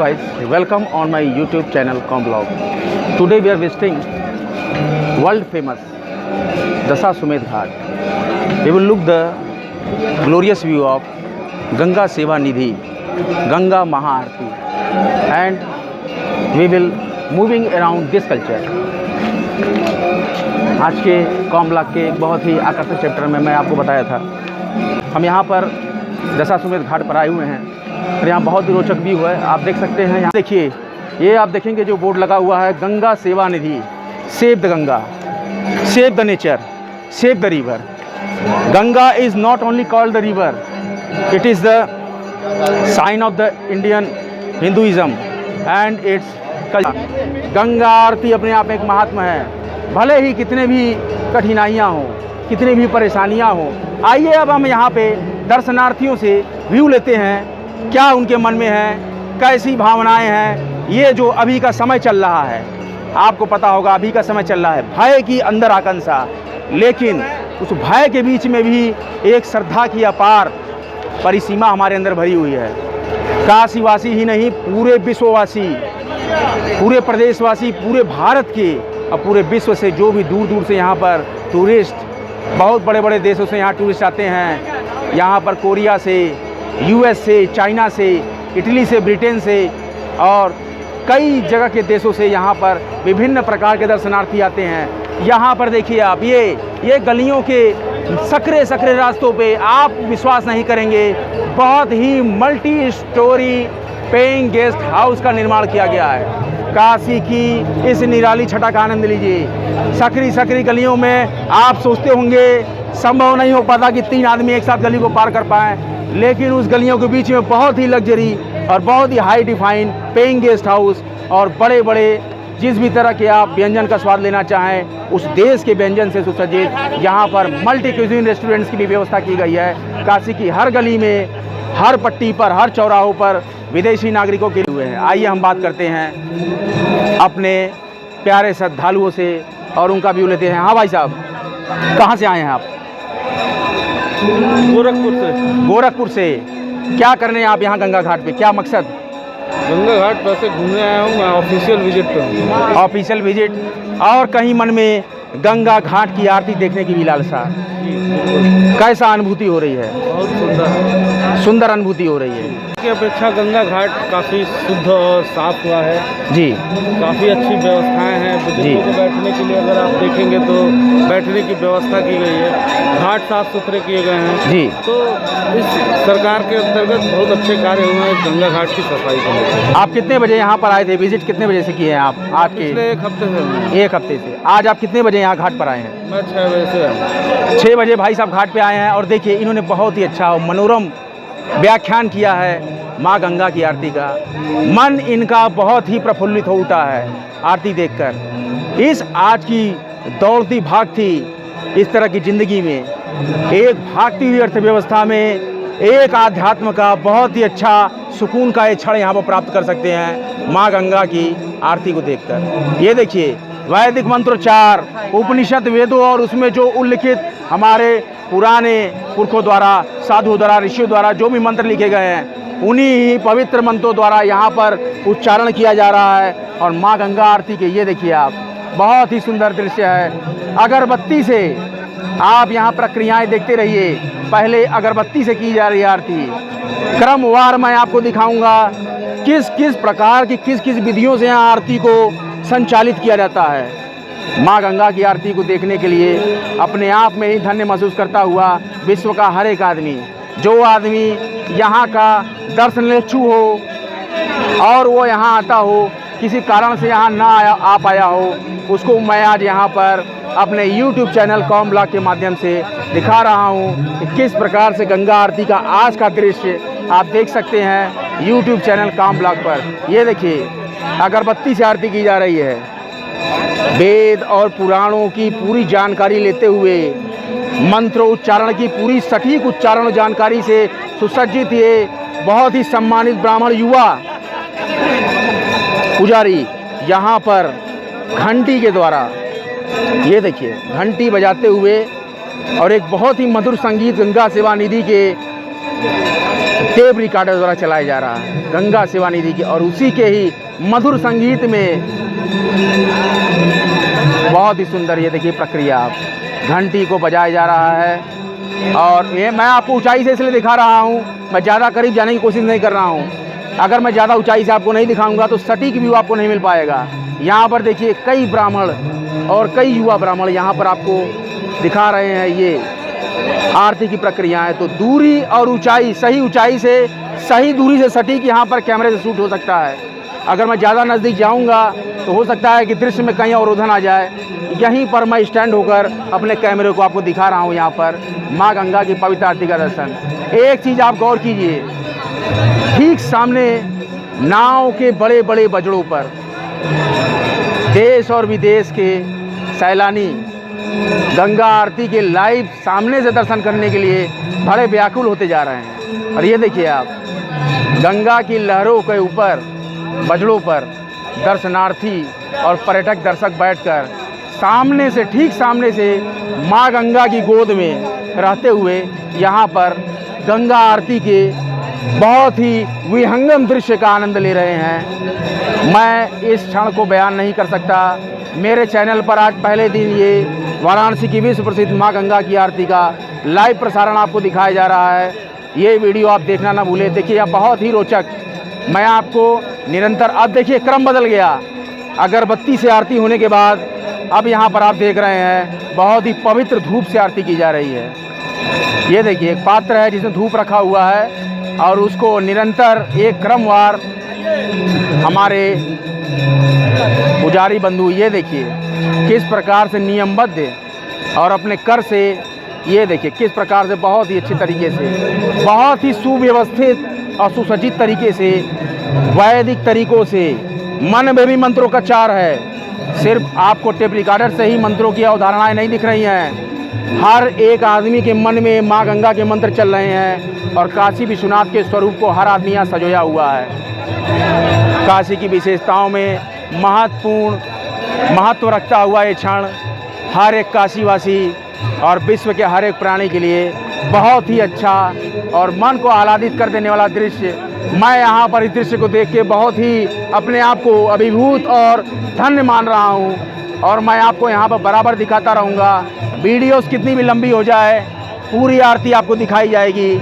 guys, welcome on my YouTube channel Comblog. Today we are visiting world famous Dasaswamedh Ghat. We will look the glorious view of Ganga Seva Nidhi, Ganga Mahaarti, and we will moving around this culture. आज के कॉम्ब्लॉग के एक बहुत ही आकर्षक chapter में मैं आपको बताया था, हम यहाँ पर दशाश्वमेध घाट पर आए हुए हैं और यहाँ बहुत ही रोचक व्यू है। आप देख सकते हैं, यहाँ देखिए, ये आप देखेंगे जो बोर्ड लगा हुआ है, गंगा सेवा निधि, save the Ganga, save the nature, save the river. Ganga is not only called the river, it is the sign of the Indian Hinduism and its culture. Ganga Aarti अपने आप में एक महात्मा है, भले ही कितने भी कठिनाइयाँ हों, कितनी भी परेशानियाँ हों। आइए अब हम यहाँ पे दर्शनार्थियों से व्यू लेते हैं, क्या उनके मन में है, कैसी भावनाएं हैं। ये जो अभी का समय चल रहा है, आपको पता होगा अभी का समय चल रहा है भय की अंदर आकांक्षा, लेकिन उस भय के बीच में भी एक श्रद्धा की अपार परिसीमा हमारे अंदर भरी हुई है। काशीवासी ही नहीं, पूरे विश्ववासी, पूरे प्रदेशवासी, पूरे भारत के और पूरे विश्व से जो भी दूर दूर से यहाँ पर टूरिस्ट, बहुत बड़े बड़े देशों से यहाँ टूरिस्ट आते हैं। यहाँ पर कोरिया से, यूएस से, चाइना से, इटली से, ब्रिटेन से और कई जगह के देशों से यहाँ पर विभिन्न प्रकार के दर्शनार्थी आते हैं। यहाँ पर देखिए आप, ये गलियों के सकरे सकरे रास्तों पे आप विश्वास नहीं करेंगे, बहुत ही multi storey paying guest house का निर्माण किया गया है। काशी की इस निराली छटा का आनंद लीजिए। सकरी सकरी गलियों में आप सोचते होंगे संभव नहीं हो पाता कि 3 आदमी एक साथ गली को पार कर पाएँ, लेकिन उस गलियों के बीच में बहुत ही लग्जरी और बहुत ही high define paying guest house और बड़े बड़े जिस भी तरह के आप व्यंजन का स्वाद लेना चाहें उस देश के व्यंजन से सुसज्जित यहाँ पर मल्टी क्यूजिन रेस्टोरेंट्स की भी व्यवस्था की गई है। काशी की हर गली में, हर पट्टी पर, हर चौराहों पर विदेशी नागरिकों के हुए हैं। आइए हम बात करते हैं अपने प्यारे श्रद्धालुओं से और उनका व्यू लेते हैं। हाँ भाई साहब, कहाँ से आए हैं आप? गोरखपुर से। गोरखपुर से। क्या करने आप यहाँ गंगा घाट पे, क्या मकसद? गंगा घाट पर से घूमने आया हूँ, मैं ऑफिशियल विजिट पर हूँ। ऑफिशियल विजिट, और कहीं मन में गंगा घाट की आरती देखने की भी लालसा। कैसा अनुभूति हो रही है? बहुत सुंदर, सुंदर अनुभूति हो रही है। की अपेक्षा गंगा घाट काफ़ी शुद्ध और साफ हुआ है जी। काफ़ी अच्छी व्यवस्थाएं हैं। बुजुर्गों को बैठने के लिए अगर आप देखेंगे तो बैठने की व्यवस्था की गई है, घाट साफ सुथरे किए गए हैं जी। तो इस सरकार के अंतर्गत बहुत अच्छे कार्य हुए हैं गंगा घाट की सफाई को लेकर। आप कितने बजे यहाँ पर आए थे? विजिट कितने बजे से किए हैं आप? आज के पिछले 1 हफ्ते से। 1 हफ्ते से। आज आप कितने बजे यहाँ घाट पर आए हैं? मैं 6 बजे से आया। 6 बजे भाई साहब घाट पे आए हैं और देखिए इन्होंने बहुत ही अच्छा और मनोरम व्याख्यान किया है माँ गंगा की आरती का। मन इनका बहुत ही प्रफुल्लित हो उठा है आरती देखकर। इस आज की दौड़ती भागती इस तरह की ज़िंदगी में, एक भागती हुई अर्थव्यवस्था में, एक आध्यात्म का बहुत ही अच्छा सुकून का एक क्षण यहाँ पर प्राप्त कर सकते हैं माँ गंगा की आरती को देखकर। ये देखिए, वैदिक मंत्रोच्चार, उपनिषद, वेदों और उसमें जो उल्लिखित हमारे पुराने पुरखों द्वारा, साधुओं द्वारा, ऋषियों द्वारा जो भी मंत्र लिखे गए हैं, उन्हीं ही पवित्र मंत्रों द्वारा यहाँ पर उच्चारण किया जा रहा है। और माँ गंगा आरती के ये देखिए आप, बहुत ही सुंदर दृश्य है। अगरबत्ती से आप यहाँ प्रक्रियाएं देखते रहिए। पहले अगरबत्ती से की जा रही है आरती, क्रमवार मैं आपको दिखाऊंगा किस किस प्रकार की, किस किस विधियों से यहाँ आरती को संचालित किया जाता है। माँ गंगा की आरती को देखने के लिए अपने आप में ही धन्य महसूस करता हुआ विश्व का हर एक आदमी, जो आदमी यहाँ का दर्शनेच्छु हो और वो यहाँ आता हो, किसी कारण से यहाँ ना आ पाया हो, उसको मैं आज यहाँ पर अपने YouTube चैनल कॉम्ब्लॉग के माध्यम से दिखा रहा हूँ कि किस प्रकार से गंगा आरती का आज का दृश्य आप देख सकते हैं YouTube चैनल कॉम्ब्लॉग पर। ये देखिए, अगरबत्ती से आरती की जा रही है। वेद और पुराणों की पूरी जानकारी लेते हुए, मंत्र उच्चारण की पूरी सटीक उच्चारण जानकारी से सुसज्जित ये बहुत ही सम्मानित ब्राह्मण युवा पुजारी यहाँ पर घंटी के द्वारा, ये देखिए, घंटी बजाते हुए और एक बहुत ही मधुर संगीत गंगा सेवा निधि के टेप रिकॉर्डर द्वारा चलाया जा रहा है गंगा सेवा निधि के, और उसी के ही मधुर संगीत में बहुत ही सुंदर ये देखिए प्रक्रिया, आप घंटी को बजाया जा रहा है। और ये मैं आपको ऊंचाई से इसलिए दिखा रहा हूँ, मैं ज़्यादा करीब जाने की कोशिश नहीं कर रहा हूँ। अगर मैं ज़्यादा ऊंचाई से आपको नहीं दिखाऊंगा तो सटीक व्यू आपको नहीं मिल पाएगा। यहाँ पर देखिए कई ब्राह्मण और कई युवा ब्राह्मण यहाँ पर आपको दिखा रहे हैं ये आरती की प्रक्रियाएं। तो दूरी और ऊंचाई, सही ऊंचाई से सही दूरी से सटीक यहाँ पर कैमरे से शूट हो सकता है। अगर मैं ज़्यादा नज़दीक जाऊँगा तो हो सकता है कि दृश्य में कहीं अवरोधन आ जाए। यहीं पर मैं स्टैंड होकर अपने कैमरे को आपको दिखा रहा हूँ यहाँ पर माँ गंगा की पवित्र आरती का दर्शन। एक चीज़ आप गौर कीजिए, ठीक सामने नाव के बड़े बड़े बजड़ों पर देश और विदेश के सैलानी गंगा आरती के लाइव सामने से दर्शन करने के लिए बड़े व्याकुल होते जा रहे हैं। और ये देखिए आप, गंगा की लहरों के ऊपर बजड़ों पर दर्शनार्थी और पर्यटक दर्शक बैठकर सामने से, ठीक सामने से माँ गंगा की गोद में रहते हुए यहाँ पर गंगा आरती के बहुत ही विहंगम दृश्य का आनंद ले रहे हैं। मैं इस क्षण को बयान नहीं कर सकता। मेरे चैनल पर आज पहले दिन ये वाराणसी की विश्व प्रसिद्ध माँ गंगा की आरती का लाइव प्रसारण आपको दिखाया जा रहा है। ये वीडियो आप देखना ना भूलें। देखिए यह बहुत ही रोचक, मैं आपको निरंतर, अब देखिए क्रम बदल गया। अगरबत्ती से आरती होने के बाद अब यहाँ पर आप देख रहे हैं बहुत ही पवित्र धूप से आरती की जा रही है। ये देखिए एक पात्र है जिसमें धूप रखा हुआ है और उसको निरंतर एक क्रमवार हमारे पुजारी बंधु, ये देखिए किस प्रकार से नियमबद्ध और अपने कर से, ये देखिए किस प्रकार से बहुत ही अच्छे तरीके से, बहुत ही सुव्यवस्थित और सुसज्जित तरीके से, वैदिक तरीकों से, मन में भी मंत्रों का चार है। सिर्फ आपको टेप रिकॉर्डर से ही मंत्रों की अवधारणाएं नहीं दिख रही हैं, हर एक आदमी के मन में माँ गंगा के मंत्र चल रहे हैं और काशी विश्वनाथ के स्वरूप को हर आदमी यहाँ सजोया हुआ है। काशी की विशेषताओं में महत्व रखता हुआ ये क्षण हर एक काशीवासी और विश्व के हर एक प्राणी के लिए बहुत ही अच्छा और मन को आह्लादित कर देने वाला दृश्य। मैं यहाँ पर इस दृश्य को देख के बहुत ही अपने आप को अभिभूत और धन्य मान रहा हूँ और मैं आपको यहाँ पर बराबर दिखाता रहूँगा। वीडियोस कितनी भी लंबी हो जाए, पूरी आरती आपको दिखाई जाएगी।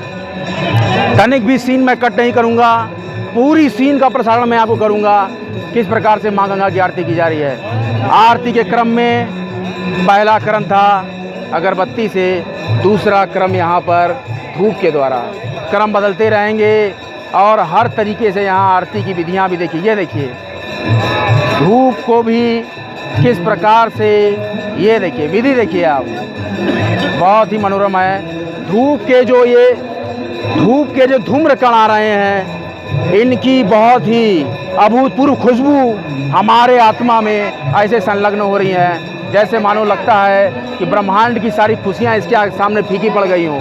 तनिक भी सीन मैं कट नहीं करूँगा, पूरी सीन का प्रसारण मैं आपको करूँगा किस प्रकार से माँ गंगा की आरती की जा रही है। आरती के क्रम में पहला क्रम था अगरबत्ती से, दूसरा क्रम यहाँ पर धूप के द्वारा। क्रम बदलते रहेंगे और हर तरीके से यहाँ आरती की विधियाँ भी देखिए। ये देखिए धूप को भी किस प्रकार से, ये देखिए विधि देखिए आप, बहुत ही मनोरम है। धूप के जो धूम्र कण आ रहे हैं, इनकी बहुत ही अभूतपूर्व खुशबू हमारे आत्मा में ऐसे संलग्न हो रही हैं जैसे मानो लगता है कि ब्रह्मांड की सारी खुशियाँ इसके सामने फीकी पड़ गई हों।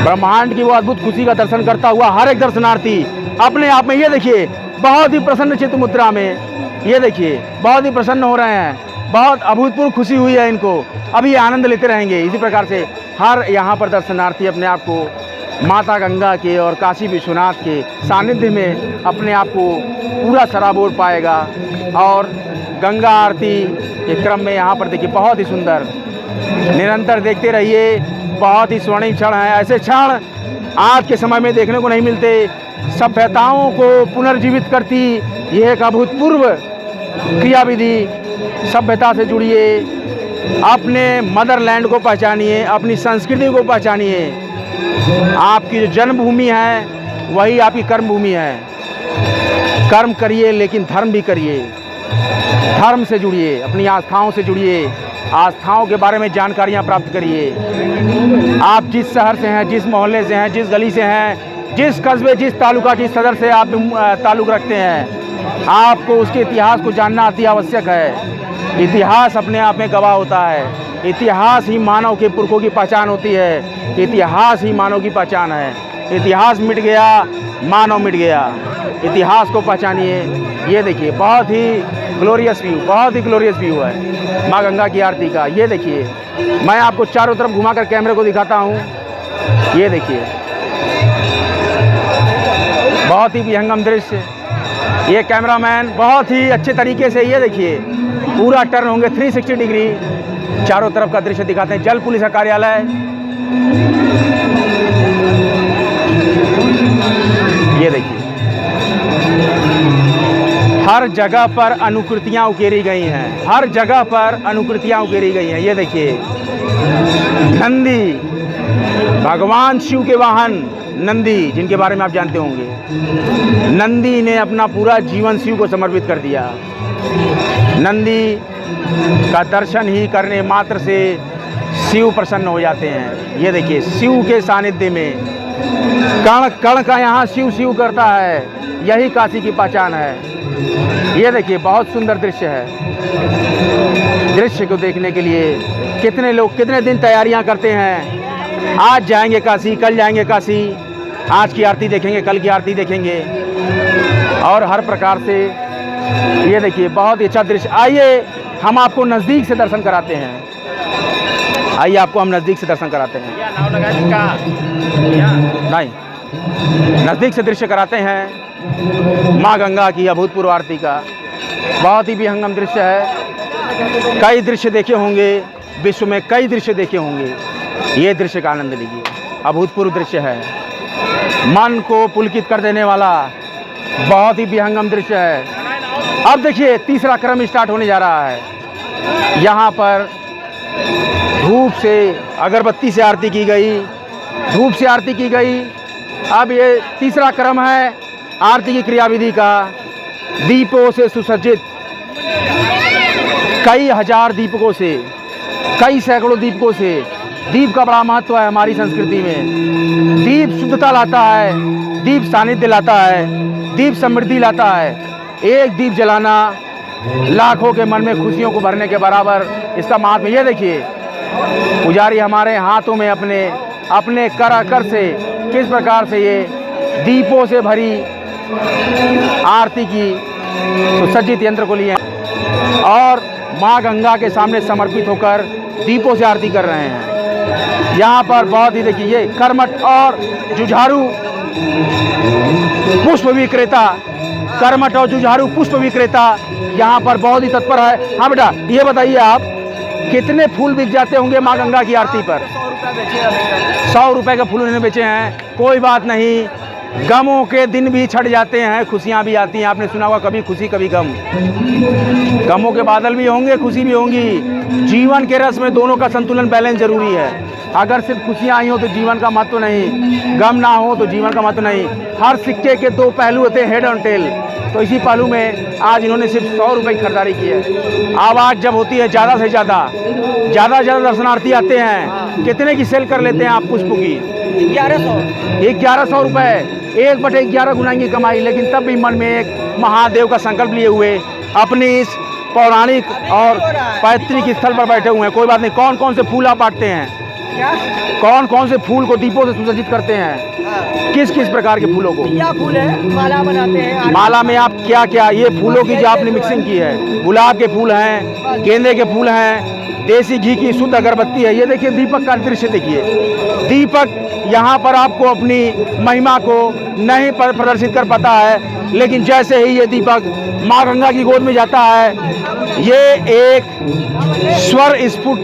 ब्रह्मांड की वो अद्भुत खुशी का दर्शन करता हुआ हर एक दर्शनार्थी अपने आप में, ये देखिए बहुत ही प्रसन्न चित्त मुद्रा में, ये देखिए बहुत ही प्रसन्न हो रहे हैं, बहुत अभूतपूर्व खुशी हुई है इनको। अभी ये आनंद लेते रहेंगे। इसी प्रकार से हर यहाँ पर दर्शनार्थी अपने आप को माता गंगा के और काशी विश्वनाथ के सानिध्य में अपने आप को पूरा सराबोर पाएगा। और गंगा आरती के क्रम में यहाँ पर देखिए बहुत ही सुंदर, निरंतर देखते रहिए, बहुत ही स्वर्णिम क्षण है। ऐसे क्षण आज के समय में देखने को नहीं मिलते। सभ्यताओं को पुनर्जीवित करती यह एक अभूतपूर्व क्रियाविधि। सभ्यता से जुड़िए, अपने मदरलैंड को पहचानिए, अपनी संस्कृति को पहचानिए। आपकी जो जन्मभूमि है वही आपकी कर्म भूमि है। कर्म करिए लेकिन धर्म भी करिए। धर्म से जुड़िए, अपनी आस्थाओं से जुड़िए, आस्थाओं के बारे में जानकारियाँ प्राप्त करिए। आप जिस शहर से हैं, जिस मोहल्ले से हैं, जिस गली से हैं, जिस कस्बे, जिस तालुका, जिस सदर से आप ताल्लुक़ रखते हैं, आपको उसके इतिहास को जानना अति आवश्यक है। इतिहास अपने आप में गवाह होता है। इतिहास ही मानव के पुरखों की पहचान होती है। इतिहास ही मानव की पहचान है। इतिहास मिट गया, मानव मिट गया। इतिहास को पहचानिए। ये देखिए बहुत ही ग्लोरियस व्यू, बहुत ही ग्लोरियस व्यू है माँ गंगा की आरती का। ये देखिए मैं आपको चारों तरफ घुमाकर कैमरे को दिखाता हूँ। ये देखिए बहुत ही विहंगम दृश्य। ये कैमरामैन बहुत ही अच्छे तरीके से, ये देखिए पूरा टर्न होंगे 360 डिग्री, चारों तरफ का दृश्य दिखाते हैं। जल पुलिस का कार्यालय, ये देखिए हर जगह पर अनुकृतियां उकेरी गई हैं, हर जगह पर अनुकृतियां उकेरी गई हैं। ये देखिए नंदी, भगवान शिव के वाहन नंदी, जिनके बारे में आप जानते होंगे। नंदी ने अपना पूरा जीवन शिव को समर्पित कर दिया। नंदी का दर्शन ही करने मात्र से शिव प्रसन्न हो जाते हैं। ये देखिए शिव के सानिध्य में कण कण का यहाँ शिव शिव करता है, यही काशी की पहचान है। ये देखिए बहुत सुंदर दृश्य है। दृश्य को देखने के लिए कितने लोग कितने दिन तैयारियां करते हैं। आज जाएंगे काशी, कल जाएंगे काशी, आज की आरती देखेंगे, कल की आरती देखेंगे, और हर प्रकार से ये देखिए बहुत ही अच्छा दृश्य। आइए हम आपको नज़दीक से दर्शन कराते हैं। आइए आपको हम नज़दीक से दर्शन कराते हैं। नहीं, नज़दीक से दृश्य कराते हैं माँ गंगा की अभूतपूर्व आरती का। बहुत ही विहंगम दृश्य है। कई दृश्य देखे होंगे, विश्व में कई दृश्य देखे होंगे, ये दृश्य का आनंद लीजिए। अभूतपूर्व दृश्य है, मन को पुलकित कर देने वाला बहुत ही विहंगम दृश्य है। अब देखिए तीसरा क्रम स्टार्ट होने जा रहा है। यहाँ पर धूप से, अगरबत्ती से आरती की गई, धूप से आरती की गई। अब ये तीसरा क्रम है आरती की क्रियाविधि का। दीपों से सुसज्जित, कई हजार दीपकों से, कई सैकड़ों दीपकों से। दीप का बड़ा महत्व है हमारी संस्कृति में। दीप शुद्धता लाता है, दीप सानिध्य लाता है, दीप समृद्धि लाता है। एक दीप जलाना लाखों के मन में खुशियों को भरने के बराबर इसका महात्म्य। ये देखिए पुजारी हमारे हाथों में अपने अपने कर से किस प्रकार से ये दीपों से भरी आरती की सुसज्जित यंत्र को लिए और माँ गंगा के सामने समर्पित होकर दीपों से आरती कर रहे हैं। यहाँ पर बहुत ही देखिए ये कर्मठ और जुझारू पुष्प विक्रेता, कर्मठ और जुझारू पुष्प विक्रेता यहाँ पर बहुत ही तत्पर है। हाँ बेटा, ये बताइए आप कितने फूल बिक जाते होंगे माँ गंगा की आरती पर? 100 रुपये के फूल उन्होंने बेचे हैं। कोई बात नहीं, गमों के दिन भी छट जाते हैं, खुशियाँ भी आती हैं। आपने सुना होगा कभी खुशी कभी गम, गमों के बादल भी होंगे, खुशी भी होंगी। जीवन के रस में दोनों का संतुलन, बैलेंस जरूरी है। अगर सिर्फ खुशियाँ आई हो तो जीवन का महत्व नहीं, गम ना हो तो जीवन का महत्व नहीं। हर सिक्के के दो पहलू होते हैं, हेड और टेल। तो इसी पहलू में आज इन्होंने सिर्फ 100 रुपये की खरीदारी की है। आवाज़ जब होती है ज़्यादा से ज़्यादा दर्शनार्थी आते हैं, कितने की सेल कर लेते हैं आप पुष्प की? 1100 रुपये, 1/11 गुना की कमाई। लेकिन तब भी मन में एक महादेव का संकल्प लिए हुए अपनी इस पौराणिक और पैतृक स्थल पर बैठे हुए हैं। कोई बात नहीं, कौन कौन से फूल आप बांटते हैं? कौन कौन से फूल को दीपों से सुसज्जित करते हैं? किस किस प्रकार के फूलों को? क्या फूल है, माला बनाते हैं। माला में आप क्या क्या, ये फूलों की जो आपने मिक्सिंग की है, गुलाब के फूल हैं, गेंदे के फूल हैं, देसी घी की शुद्ध अगरबत्ती है। ये देखिए दीपक का दृश्य देखिए। दीपक यहाँ पर आपको अपनी महिमा को नहीं प्रदर्शित कर पाता है, लेकिन जैसे ही ये दीपक माँ गंगा की गोद में जाता है, ये एक स्वर स्फुट,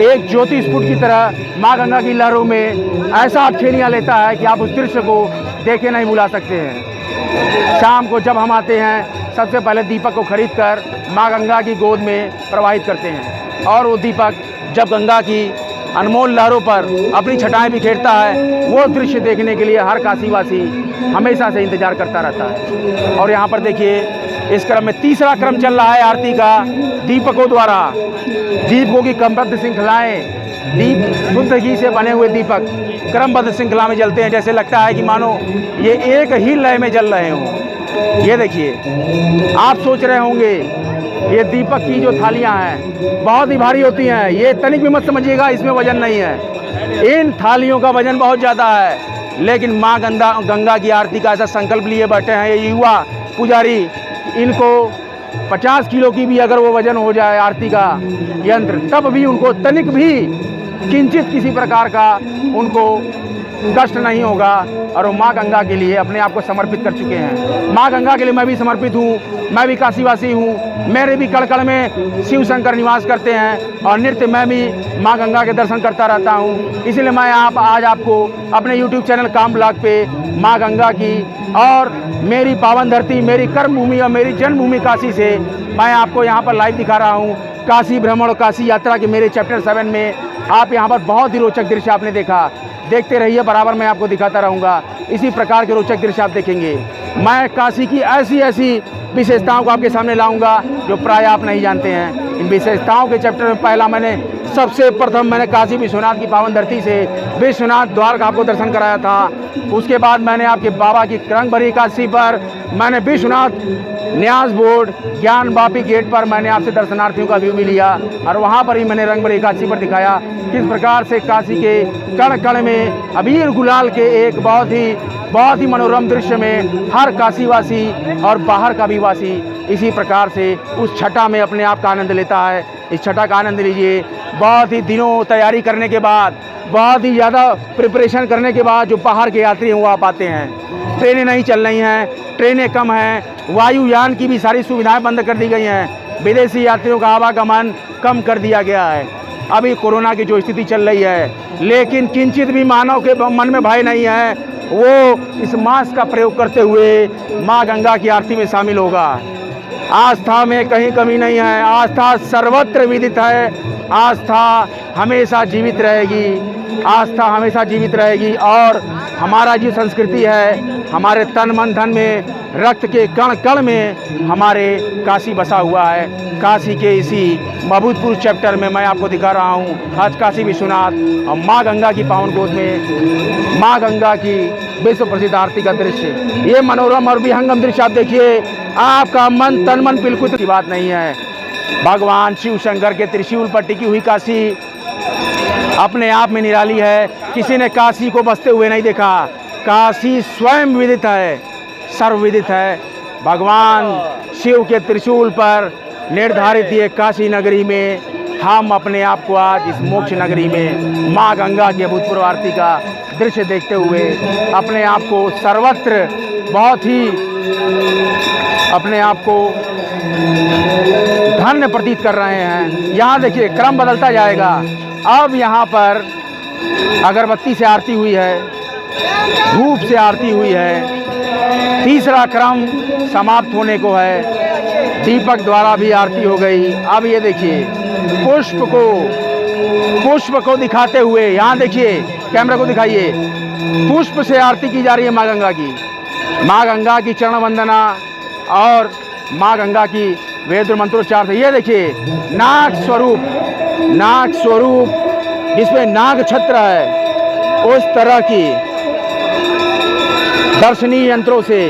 एक ज्योति स्फुट की तरह माँ गंगा की लहरों में ऐसा अठेलियाँ लेता है कि आप उस दृश्य को देखे नहीं भुला सकते हैं। शाम को जब हम आते हैं, सबसे पहले दीपक को खरीदकर माँ गंगा की गोद में प्रवाहित करते हैं, और वो दीपक जब गंगा की अनमोल लहरों पर अपनी छटाएं बिखेरता है, वो दृश्य देखने के लिए हर काशीवासी हमेशा से इंतजार करता रहता है। और यहाँ पर देखिए इस क्रम में तीसरा क्रम चल रहा है आरती का। दीपकों द्वारा, दीपकों की क्रमबद्ध श्रृंखलाएं, दीप शुद्ध घी से बने हुए दीपक क्रमबद्ध श्रृंखला में जलते हैं। जैसे लगता है कि मानो ये एक ही लय में जल रहे हों। ये देखिए, आप सोच रहे होंगे ये दीपक की जो थालियां हैं बहुत ही भारी होती हैं। ये तनिक भी मत समझिएगा इसमें वजन नहीं है। इन थालियों का वजन बहुत ज़्यादा है, लेकिन माँ गंगा की आरती का ऐसा संकल्प लिए बैठे हैं ये युवा पुजारी। इनको 50 किलो की भी अगर वो वजन हो जाए आरती का यंत्र, तब भी उनको तनिक भी किंचित किसी प्रकार का उनको कष्ट नहीं होगा और वो माँ गंगा के लिए अपने आप को समर्पित कर चुके हैं। माँ गंगा के लिए मैं भी समर्पित हूँ, मैं भी काशीवासी हूँ, मेरे भी कण कण में शिव शंकर निवास करते हैं और नित्य मैं भी माँ गंगा के दर्शन करता रहता हूँ। इसलिए मैं आज आपको अपने YouTube चैनल काम ब्लॉग पे माँ गंगा की और मेरी पावन धरती, मेरी कर्म भूमि और मेरी जन्मभूमि काशी से मैं आपको यहाँ पर लाइव दिखा रहा हूँ। काशी भ्रमण और काशी यात्रा के मेरे चैप्टर 7 में आप यहाँ पर बहुत ही रोचक दृश्य आपने देखा। देखते रहिए, बराबर मैं आपको दिखाता रहूँगा। इसी प्रकार के रोचक दृश्य आप देखेंगे। मैं काशी की ऐसी ऐसी विशेषताओं को आपके सामने लाऊंगा जो प्राय आप नहीं जानते हैं। इन विशेषताओं के चैप्टर में पहला सबसे प्रथम मैंने काशी विश्वनाथ की पावन धरती से विश्वनाथ द्वार का आपको दर्शन कराया था। उसके बाद मैंने आपके बाबा की रंग भरी काशी पर मैंने विश्वनाथ न्यास बोर्ड ज्ञान वापी गेट पर मैंने आपसे दर्शनार्थियों का व्यू भी लिया और वहाँ पर ही मैंने रंग भरी काशी पर दिखाया किस प्रकार से काशी के कण कण में अबीर गुलाल के एक बहुत ही मनोरम दृश्य में हर काशीवासी और बाहर का भी वासी इसी प्रकार से उस छठा में अपने आप का आनंद लेता है। इस छठा का आनंद लीजिए। बहुत ही दिनों तैयारी करने के बाद, बहुत ही ज़्यादा प्रिपरेशन करने के बाद जो बाहर के यात्री हैं वो आ पाते हैं। ट्रेनें नहीं चल रही हैं, ट्रेनें कम हैं, वायुयान की भी सारी सुविधाएं बंद कर दी गई हैं, विदेशी यात्रियों का आवागमन कम कर दिया गया है। अभी कोरोना की जो स्थिति चल रही है, लेकिन किंचित भी मानव के मन में भय नहीं है। वो इस मास्क का प्रयोग करते हुए माँ गंगा की आरती में शामिल होगा। आस्था में कहीं कमी नहीं है, आस्था सर्वत्र विदित है। आस्था हमेशा जीवित रहेगी, आस्था हमेशा जीवित रहेगी। और हमारा जो संस्कृति है, हमारे तन मन धन में, रक्त के कण कण में हमारे काशी बसा हुआ है। काशी के इसी अभूतपूर्व चैप्टर में मैं आपको दिखा रहा हूँ आज काशी विश्वनाथ और माँ गंगा की पावन गोद में माँ गंगा की विश्व प्रसिद्ध आरती का दृश्य। ये मनोरम और विहंगम दृश्य आप देखिए, आपका मन तन मन बिल्कुल की बात नहीं है। भगवान शिव शंकर के त्रिशूल पर टिकी हुई काशी अपने आप में निराली है। किसी ने काशी को बसते हुए नहीं देखा। काशी स्वयं विदित है, सर्वविदित है। भगवान शिव के त्रिशूल पर निर्धारित ये काशी नगरी में हम अपने आप को आज इस मोक्ष नगरी में माँ गंगा के अभूतपूर्व आरती का दृश्य देखते हुए अपने आप को सर्वत्र बहुत ही अपने आप को धन्य प्रतीत कर रहे हैं। यहाँ देखिए क्रम बदलता जाएगा। अब यहाँ पर अगरबत्ती से आरती हुई है, धूप से आरती हुई है, तीसरा क्रम समाप्त होने को है, दीपक द्वारा भी आरती हो गई। अब ये देखिए पुष्प को दिखाते हुए, यहाँ देखिए कैमरा को दिखाइए, पुष्प से आरती की जा रही है माँ गंगा की। माँ गंगा की चरण वंदना और माँ गंगा की वेद मंत्रोच्चार से। ये देखिए नाग स्वरूप जिसमें नाग छत्र है, उस तरह की दर्शनीय यंत्रों से,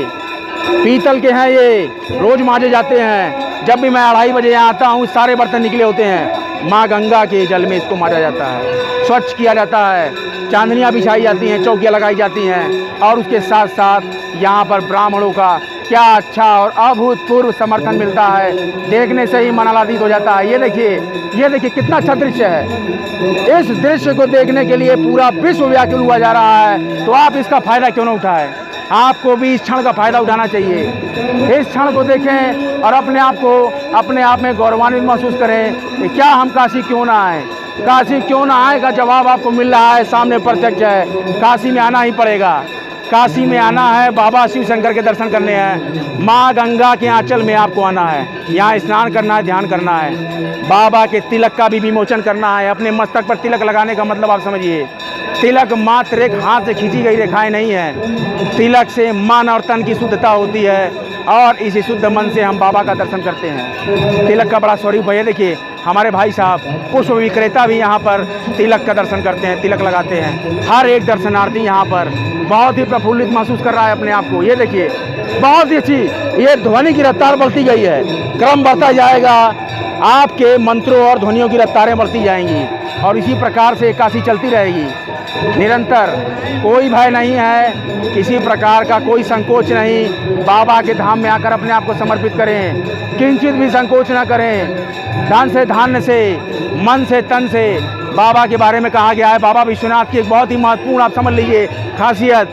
पीतल के हैं ये, रोज मांजे जाते हैं। जब भी मैं 2:30 बजे यहाँ आता हूँ सारे बर्तन निकले होते हैं। माँ गंगा के जल में इसको मांजा जाता है, स्वच्छ किया जाता है, चांदनियाँ बिछाई जाती हैं, चौकियाँ लगाई जाती हैं और उसके साथ साथ यहाँ पर ब्राह्मणों का क्या अच्छा और अभूतपूर्व समर्थन मिलता है। देखने से ही मन आह्लादित हो जाता है। ये देखिए कितना अच्छा दृश्य है। इस दृश्य को देखने के लिए पूरा विश्व व्याकुल हुआ जा रहा है। तो आप इसका फायदा क्यों न उठाएं? आपको भी इस क्षण का फायदा उठाना चाहिए। इस क्षण को देखें और अपने आप में गौरवान्वित महसूस करें कि क्या हम काशी क्यों ना आए। काशी क्यों ना आए का जवाब आपको मिल रहा है, सामने प्रत्यक्ष है। काशी में आना ही पड़ेगा। काशी में आना है, बाबा शिव शंकर के दर्शन करने हैं, माँ गंगा के आंचल में आपको आना है, यहाँ स्नान करना है, ध्यान करना है, बाबा के तिलक का भी विमोचन करना है। अपने मस्तक पर तिलक लगाने का मतलब आप समझिए, तिलक मात्र एक हाथ से खींची गई रेखाएं नहीं है। तिलक से मन और तन की शुद्धता होती है और इसी शुद्ध मन से हम बाबा का दर्शन करते हैं। तिलक का बड़ा स्वरूप है। देखिए हमारे भाई साहब पुष्प विक्रेता भी यहाँ पर तिलक का दर्शन करते हैं, तिलक लगाते हैं। हर एक दर्शनार्थी यहाँ पर बहुत ही प्रफुल्लित महसूस कर रहा है अपने आप को। ये देखिए बहुत ही अच्छी ये ध्वनि की रफ्तार बढ़ती गई है, क्रम बढ़ता जाएगा। आपके मंत्रों और ध्वनियों की रफ्तारें बढ़ती जाएंगी और इसी प्रकार से काशी चलती रहेगी निरंतर। कोई भय नहीं है, किसी प्रकार का कोई संकोच नहीं। बाबा के धाम में आकर अपने आप को समर्पित करें, किंचित भी संकोच ना करें। धन से धान्य से, मन से तन से बाबा के बारे में कहा गया है, बाबा विश्वनाथ की एक बहुत ही महत्वपूर्ण, आप समझ लीजिए, खासियत,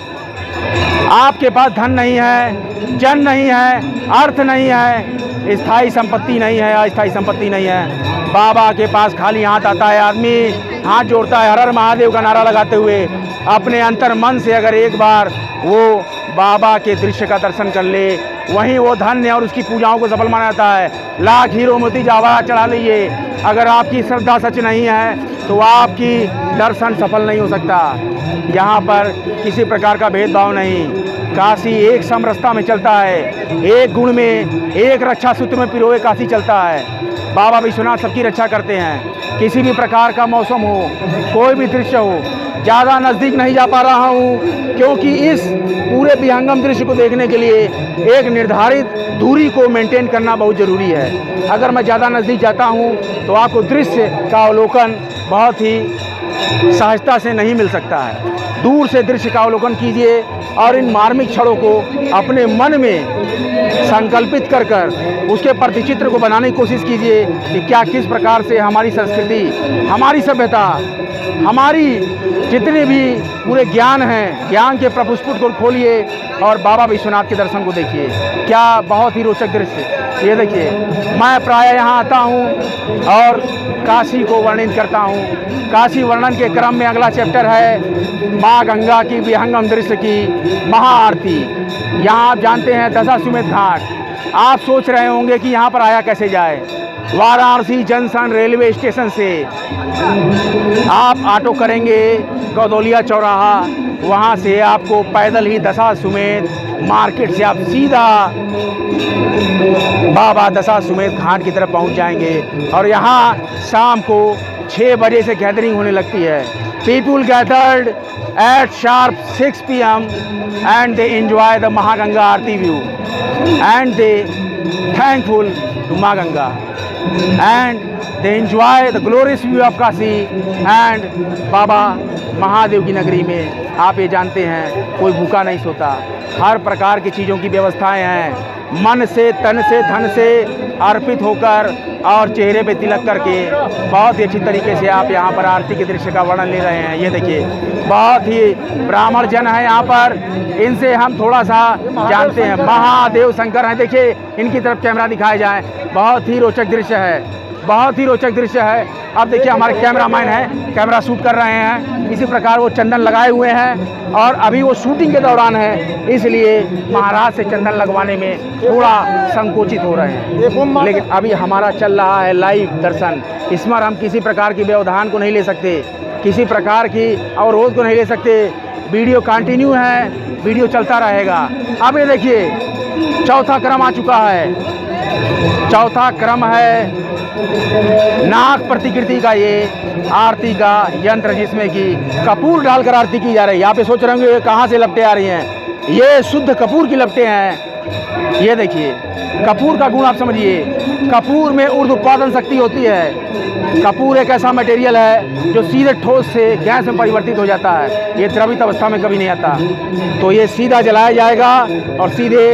आपके पास धन नहीं है, जन नहीं है, अर्थ नहीं है, स्थायी संपत्ति नहीं है, अस्थायी संपत्ति नहीं है, बाबा के पास खाली हाथ आता है, आदमी हाथ जोड़ता है हर हर महादेव का नारा लगाते हुए, अपने अंतर मन से अगर एक बार वो बाबा के दृश्य का दर्शन कर ले, वहीं वो धन्य और उसकी पूजाओं को सफल माना जाता है। लाख हीरो मोती जवाहरात चढ़ा लीजिए, अगर आपकी श्रद्धा सच नहीं है तो आपकी दर्शन सफल नहीं हो सकता। यहाँ पर किसी प्रकार का भेदभाव नहीं, काशी एक समरसता में चलता है, एक गुण में, एक रक्षा सूत्र में पिरोए काशी चलता है। बाबा विश्वनाथ सबकी रक्षा करते हैं, किसी भी प्रकार का मौसम हो, कोई भी दृश्य हो। ज़्यादा नज़दीक नहीं जा पा रहा हूँ क्योंकि इस पूरे विहंगम दृश्य को देखने के लिए एक निर्धारित दूरी को मेंटेन करना बहुत ज़रूरी है। अगर मैं ज़्यादा नज़दीक जाता हूँ तो आपको दृश्य का अवलोकन बहुत ही सहजता से नहीं मिल सकता है। दूर से दृश्य का अवलोकन कीजिए और इन मार्मिक क्षणों को अपने मन में संकल्पित कर कर उसके प्रतिचित्र को बनाने की कोशिश कीजिए कि क्या किस प्रकार से हमारी संस्कृति, हमारी सभ्यता, हमारी जितने भी पूरे ज्ञान हैं, ज्ञान के प्रपुष्पुट को खोलिए और बाबा विश्वनाथ के दर्शन को देखिए। क्या बहुत ही रोचक दृश्य। ये देखिए, मैं प्रायः यहाँ आता हूँ और काशी को वर्णन करता हूँ। काशी वर्णन के क्रम में अगला चैप्टर है माँ गंगा की विहंगम दृश्य की महाआरती। यहाँ आप जानते हैं दशाश्वमेध घाट। आप सोच रहे होंगे कि यहाँ पर आया कैसे जाए। वाराणसी जंक्शन रेलवे स्टेशन से आप ऑटो करेंगे गौदौलिया चौराहा, वहाँ से आपको पैदल ही दशाश्वमेध मार्केट से आप सीधा बाबा दशाश्वमेध घाट की तरफ पहुँच जाएंगे। और यहाँ शाम को 6 बजे से गैदरिंग होने लगती है। People gathered eight sharp 6 PM and they enjoy the Mahaganga Aarti view and they thankful to Maa Ganga and they enjoy the glorious view of Kashi and बाबा महादेव की नगरी में आप ये जानते हैं कोई भूखा नहीं सोता। हर प्रकार की चीज़ों की व्यवस्थाएं हैं। मन से, तन से, धन से अर्पित होकर और चेहरे पे तिलक करके बहुत ही अच्छी तरीके से आप यहाँ पर आरती के दृश्य का वर्णन ले रहे हैं। ये देखिए, बहुत ही ब्राह्मण जन है यहाँ पर, इनसे हम थोड़ा सा जानते हैं। महादेव शंकर हैं, देखिए इनकी तरफ कैमरा दिखाया जाए। बहुत ही रोचक दृश्य है, बहुत ही रोचक दृश्य है। अब देखिए हमारे कैमरामैन हैं, कैमरा शूट कर रहे हैं। इसी प्रकार वो चंदन लगाए हुए हैं और अभी वो शूटिंग के दौरान है, इसलिए महाराज से चंदन लगवाने में थोड़ा संकोचित हो रहे हैं। लेकिन अभी हमारा चल रहा है लाइव दर्शन। इसमें हम किसी प्रकार की व्यवधान को नहीं ले सकते, किसी प्रकार की अवरोध को नहीं ले सकते। वीडियो कंटिन्यू है, वीडियो चलता रहेगा। अब ये देखिए चौथा क्रम आ चुका है। चौथा क्रम है नाग प्रतिकृति का ये आरती का यंत्र, जिसमें कि कपूर डालकर आरती की जा रही है। यहाँ पे सोच रहे होंगे कहाँ से लपटें आ रही हैं, ये शुद्ध कपूर की लपटें हैं। ये देखिए कपूर का गुण आप समझिए। कपूर में ऊर्ध्व उत्पादन शक्ति होती है। कपूर एक ऐसा मटेरियल है जो सीधे ठोस से गैस में परिवर्तित हो जाता है। ये द्रवित अवस्था में कभी नहीं आता। तो ये सीधा जलाया जाएगा और सीधे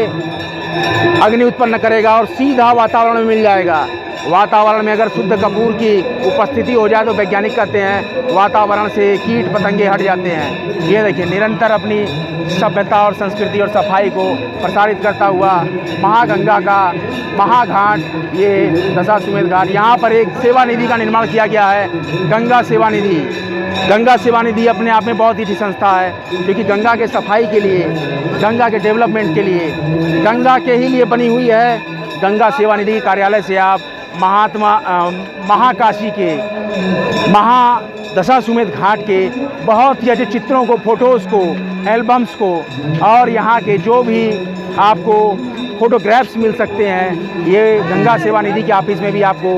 अग्नि उत्पन्न करेगा और सीधा वातावरण में मिल जाएगा। वातावरण में अगर शुद्ध कपूर की उपस्थिति हो जाए तो वैज्ञानिक कहते हैं वातावरण से कीट पतंगे हट जाते हैं। ये देखिए निरंतर अपनी सभ्यता और संस्कृति और सफाई को प्रसारित करता हुआ महागंगा का महाघाट, ये दशाश्वमेध घाट। यहाँ पर एक सेवा निधि का निर्माण किया गया है, गंगा सेवा निधि। गंगा सेवा निधि अपने आप में बहुत ही अच्छी संस्था है, क्योंकि गंगा के सफाई के लिए, गंगा के डेवलपमेंट के लिए, गंगा के ही लिए बनी हुई है। गंगा सेवा निधि कार्यालय से आप महाकाशी के दशाश्वमेध घाट के बहुत ही अच्छे चित्रों को, फोटोज़ को, एल्बम्स को और यहाँ के जो भी आपको फोटोग्राफ्स मिल सकते हैं, ये गंगा सेवा निधि के ऑफिस में भी आपको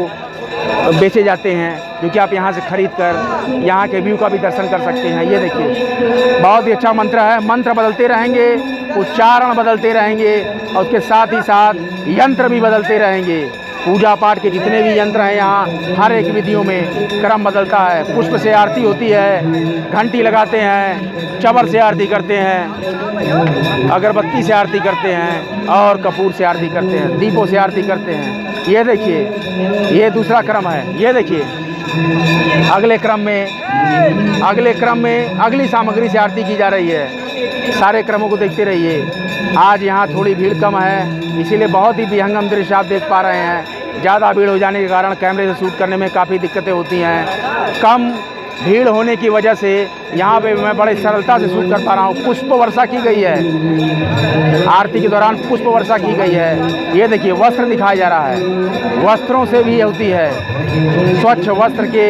बेचे जाते हैं, जो कि आप यहाँ से खरीद कर यहाँ के व्यू का भी दर्शन कर सकते हैं। ये देखिए बहुत ही अच्छा मंत्र है। मंत्र बदलते रहेंगे, उच्चारण बदलते रहेंगे और उसके साथ ही साथ यंत्र भी बदलते रहेंगे। पूजा पाठ के जितने भी यंत्र हैं यहाँ, हर एक विधियों में क्रम बदलता है। पुष्प से आरती होती है, घंटी लगाते हैं, चवर से आरती करते हैं, अगरबत्ती से आरती करते हैं और कपूर से आरती करते हैं, दीपों से आरती करते हैं। ये देखिए ये दूसरा क्रम है। ये देखिए अगले क्रम में अगली सामग्री से आरती की जा रही है। सारे क्रमों को देखते रहिए। आज यहाँ थोड़ी भीड़ कम है, इसीलिए बहुत ही विहंगम दृश्य आप देख पा रहे हैं। ज़्यादा भीड़ हो जाने के कारण कैमरे से शूट करने में काफ़ी दिक्कतें होती हैं। कम भीड़ होने की वजह से यहाँ पे मैं बड़े सरलता से शूट कर पा रहा हूँ। पुष्प वर्षा की गई है, आरती के दौरान पुष्प वर्षा की गई है। ये देखिए वस्त्र दिखाया जा रहा है, वस्त्रों से भी होती है, स्वच्छ वस्त्र के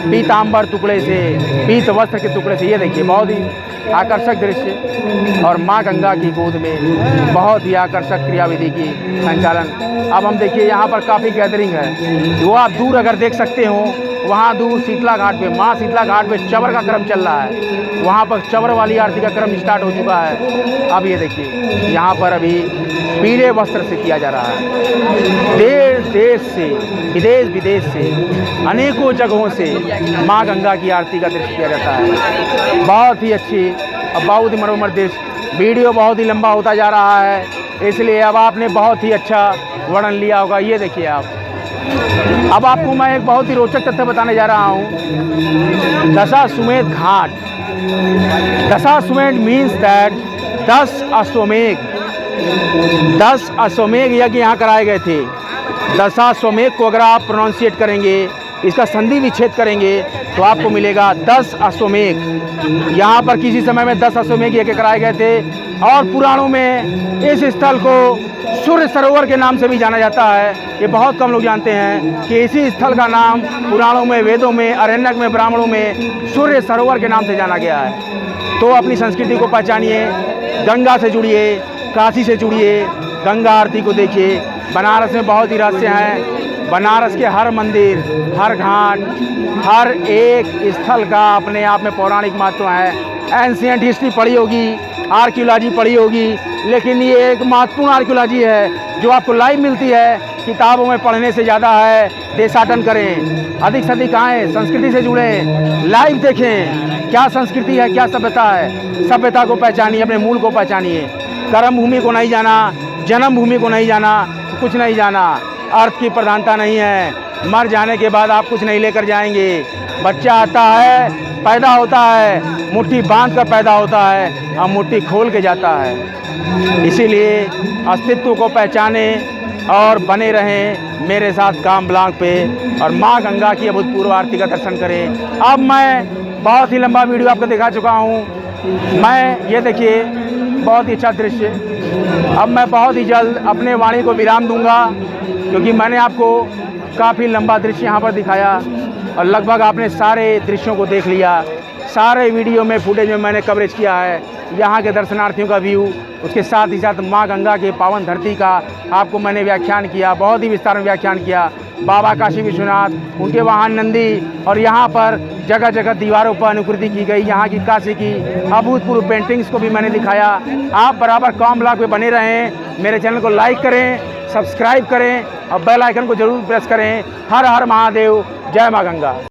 पीतांबर टुकड़े से, पीत वस्त्र के टुकड़े से। ये देखिए बहुत ही आकर्षक दृश्य और माँ गंगा की गोद में बहुत ही आकर्षक क्रियाविधि की संचालन। अब हम देखिए यहाँ पर काफ़ी गैदरिंग है। वो आप दूर अगर देख सकते हो, वहाँ दूर शीतला घाट पे, माँ शीतला घाट पे चवर का क्रम चल रहा है। वहाँ पर चवर वाली आरती का क्रम स्टार्ट हो चुका है। अब ये देखिए यहाँ पर अभी पीले वस्त्र से किया जा रहा है। देश देश से, विदेश विदेश से, अनेकों जगहों से माँ गंगा की आरती का दृश्य किया जाता है। बहुत ही अच्छी और बहुत ही मनोरम दृश्य। वीडियो बहुत ही लंबा होता जा रहा है, इसलिए अब आपने बहुत ही अच्छा वर्णन लिया होगा। ये देखिए आप, अब आपको मैं एक बहुत ही रोचक तथ्य बताने जा रहा हूँ। दशाश्वमेध घाट, दशाश्वमेध मीन्स दैट 10 अश्वमेघ, 10 अश्वमेघ यज्ञ यहाँ कराए गए थे। दशाश्वमेघ को अगर आप प्रोनाउंसिएट करेंगे, इसका संधि विच्छेद करेंगे, तो आपको मिलेगा 10 अश्वमेघ। यहाँ पर किसी समय में 10 अश्वमेघ यज्ञ कराए गए थे। और पुराणों में इस स्थल को सूर्य सरोवर के नाम से भी जाना जाता है। ये बहुत कम लोग जानते हैं कि इसी स्थल का नाम पुराणों में, वेदों में, अरण्यक में, ब्राह्मणों में सूर्य सरोवर के नाम से जाना गया है। तो अपनी संस्कृति को पहचानिए, गंगा से जुड़िए, काशी से जुड़िए, गंगा आरती को देखिए। बनारस में बहुत ही रहस्य हैं। बनारस के हर मंदिर, हर घाट, हर एक स्थल का अपने आप में पौराणिक महत्व है। एंशिएंट हिस्ट्री पढ़ी होगी, आर्कियोलॉजी पढ़ी होगी, लेकिन ये एक महत्वपूर्ण आर्कियोलॉजी है जो आपको लाइव मिलती है। किताबों में पढ़ने से ज़्यादा है। देशाटन करें, अधिक से अधिक आएँ, संस्कृति से जुड़ें, लाइव देखें क्या संस्कृति है, क्या सभ्यता है। सभ्यता को पहचानिए, अपने मूल को पहचानिए। कर्म भूमि को नहीं जाना, जन्म भूमि को नहीं जाना, तो कुछ नहीं जाना। अर्थ की प्रधानता नहीं है। मर जाने के बाद आप कुछ नहीं लेकर जाएंगे। बच्चा आता है, पैदा होता है, मुट्ठी बांध कर पैदा होता है और मुट्ठी खोल के जाता है। इसीलिए अस्तित्व को पहचाने और बने रहें मेरे साथ काम ब्लॉग पे, और माँ गंगा की अभूतपूर्व आरती का दर्शन करें। अब मैं बहुत ही लंबा वीडियो आपको दिखा चुका हूँ। मैं ये देखिए बहुत ही अच्छा दृश्य। अब मैं बहुत ही जल्द अपने वाणी को विराम दूंगा, क्योंकि मैंने आपको काफ़ी लंबा दृश्य यहाँ पर दिखाया और लगभग आपने सारे दृश्यों को देख लिया। सारे वीडियो में, फुटेज में मैंने कवरेज किया है यहाँ के दर्शनार्थियों का व्यू। उसके साथ ही साथ माँ गंगा के पावन धरती का आपको मैंने व्याख्यान किया, बहुत ही विस्तार में व्याख्यान किया। बाबा काशी विश्वनाथ, उनके वाहन नंदी, और यहाँ पर जगह जगह दीवारों पर अनुकृति की गई यहाँ की काशी की अभूतपूर्व पेंटिंग्स को भी मैंने दिखाया। आप बराबर कॉम ब्लॉग पे बने रहें। मेरे चैनल को लाइक करें, सब्सक्राइब करें और बेल आइकन को जरूर प्रेस करें। हर हर महादेव, जय माँ गंगा।